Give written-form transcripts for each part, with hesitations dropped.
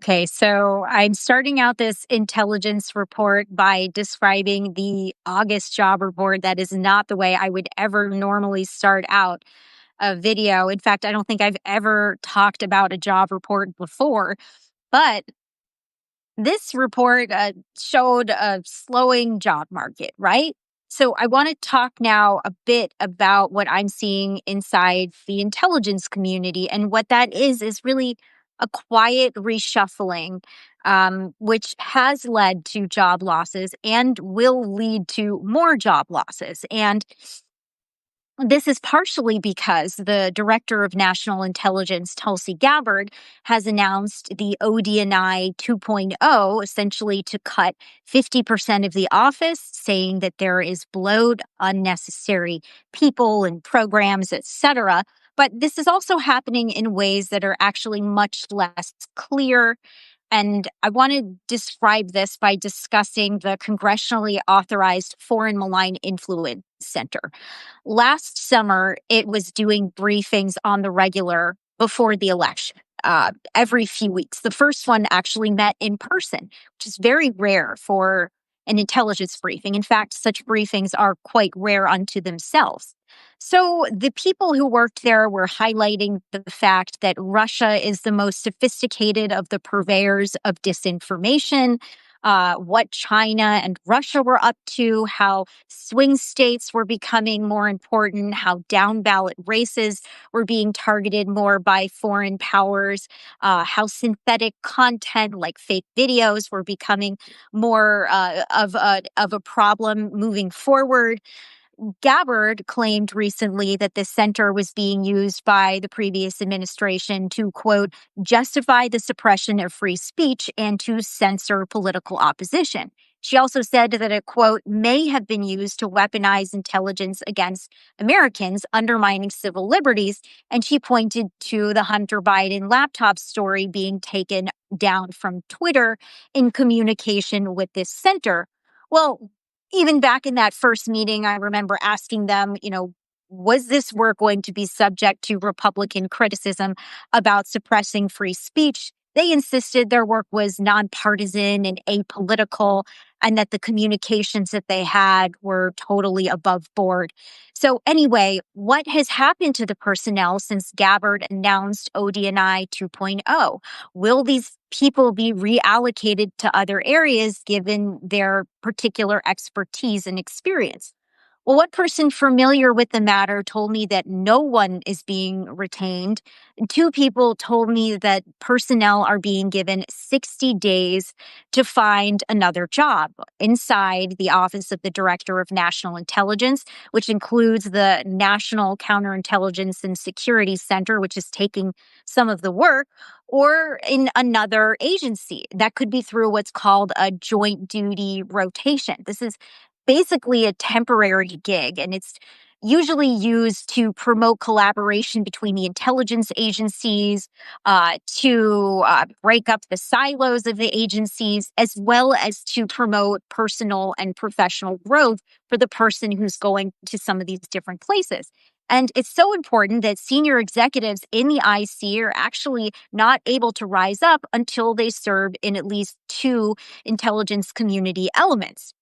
Okay, so I'm starting out this intelligence report by describing the August job report. That is not the way I would ever normally start out a video. In fact, I don't think I've ever talked about a job report before, but this report showed a slowing job market, right? So I want to talk now a bit about what I'm seeing inside the intelligence community. And what that is really a quiet reshuffling, which has led to job losses and will lead to more job losses. And this is partially because the director of National Intelligence, Tulsi Gabbard, has announced the ODNI 2.0, essentially to cut 50% of the office, saying that there is bloat, unnecessary people and programs, etc. But this is also happening in ways that are actually much less clear. And I want to describe this by discussing the congressionally authorized Foreign Malign Influence Center. Last summer, it was doing briefings on the regular before the election, every few weeks. The first one actually met in person, which is very rare for an intelligence briefing. In fact, such briefings are quite rare unto themselves. So the people who worked there were highlighting the fact that Russia is the most sophisticated of the purveyors of disinformation, what China and Russia were up to, how swing states were becoming more important, how down ballot races were being targeted more by foreign powers, how synthetic content like fake videos were becoming more of a problem moving forward. Gabbard claimed recently that the center was being used by the previous administration to, quote, justify the suppression of free speech and to censor political opposition. She also said that it, quote, may have been used to weaponize intelligence against Americans, undermining civil liberties. And she pointed to the Hunter Biden laptop story being taken down from Twitter in communication with this center. Well, even back in that first meeting, I remember asking them, was this work going to be subject to Republican criticism about suppressing free speech? They insisted their work was nonpartisan and apolitical, and that the communications that they had were totally above board. So anyway, what has happened to the personnel since Gabbard announced ODNI 2.0? Will these people be reallocated to other areas given their particular expertise and experience? Well, one person familiar with the matter told me that no one is being retained. Two people told me that personnel are being given 60 days to find another job inside the Office of the Director of National Intelligence, which includes the National Counterintelligence and Security Center, which is taking some of the work, or in another agency. That could be through what's called a joint duty rotation. This is basically a temporary gig, and it's usually used to promote collaboration between the intelligence agencies, to break up the silos of the agencies, as well as to promote personal and professional growth for the person who's going to some of these different places. And it's so important that senior executives in the IC are actually not able to rise up until they serve in at least two intelligence community elements.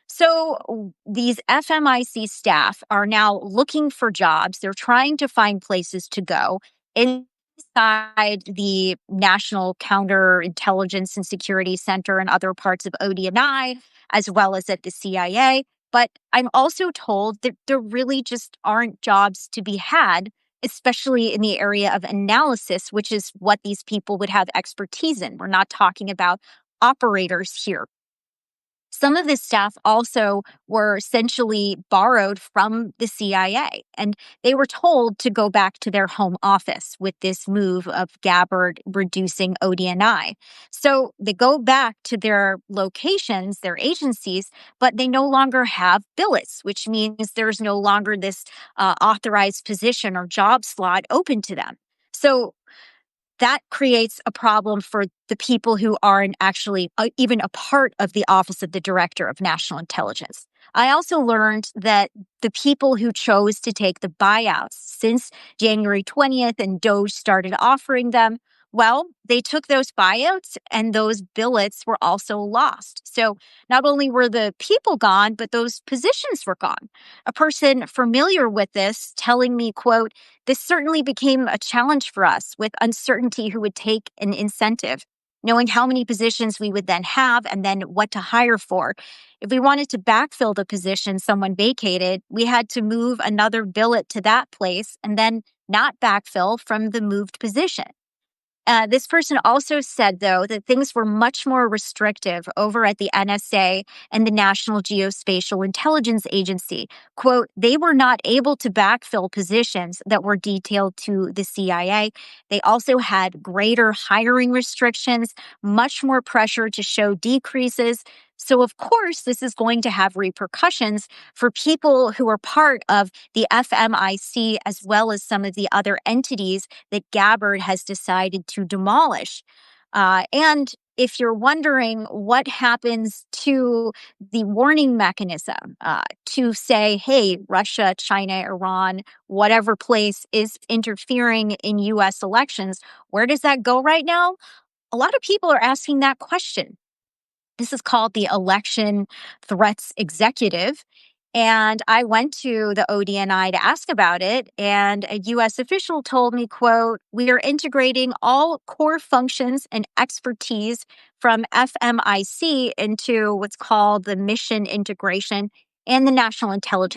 So these FMIC staff are now looking for jobs. They're trying to find places to go inside the National Counterintelligence and Security Center and other parts of ODNI, as well as at the CIA. But I'm also told that there really just aren't jobs to be had, especially in the area of analysis, which is what these people would have expertise in. We're not talking about operators here. Some of this staff also were essentially borrowed from the CIA, and they were told to go back to their home office with this move of Gabbard reducing ODNI. So they go back to their locations, their agencies, but they no longer have billets, which means there's no longer this authorized position or job slot open to them. So that creates a problem for the people who aren't actually even a part of the Office of the Director of National Intelligence. I also learned that the people who chose to take the buyouts since January 20th and DOJ started offering them Well, they took those buyouts and those billets were also lost. So not only were the people gone, but those positions were gone. A person familiar with this telling me, quote, this certainly became a challenge for us with uncertainty who would take an incentive, knowing how many positions we would then have and then what to hire for. If we wanted to backfill the position someone vacated, we had to move another billet to that place and then not backfill from the moved position. This person also said, though, that things were much more restrictive over at the NSA and the National Geospatial Intelligence Agency. Quote, they were not able to backfill positions that were detailed to the CIA. They also had greater hiring restrictions, much more pressure to show decreases. So, of course, this is going to have repercussions for people who are part of the FMIC as well as some of the other entities that Gabbard has decided to demolish. And if you're wondering what happens to the warning mechanism to say, hey, Russia, China, Iran, whatever place is interfering in US elections, where does that go right now? A lot of people are asking that question. This is called the Election Threats Executive. And I went to the ODNI to ask about it. And a US official told me, quote, we are integrating all core functions and expertise from FMIC into what's called the Mission Integration and the National Intelligence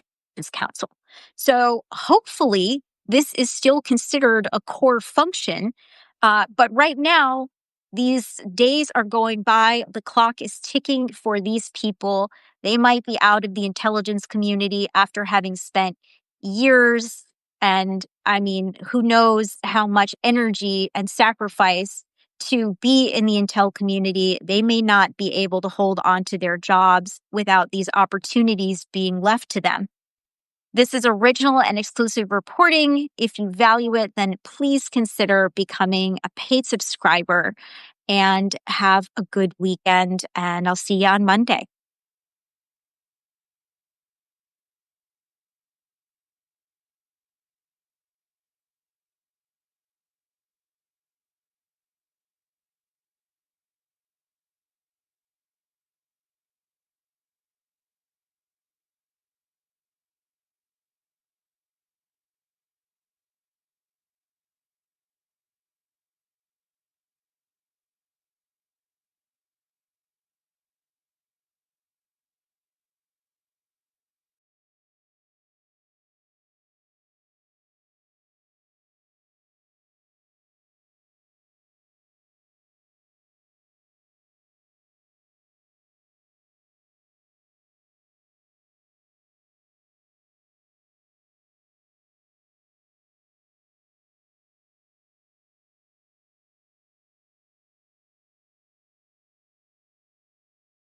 Council. So hopefully this is still considered a core function. But right now, these days are going by. The clock is ticking for these people. They might be out of the intelligence community after having spent years. And I mean, who knows how much energy and sacrifice to be in the intel community. They may not be able to hold on to their jobs without these opportunities being left to them. This is original and exclusive reporting. If you value it, then please consider becoming a paid subscriber and have a good weekend. And I'll see you on Monday.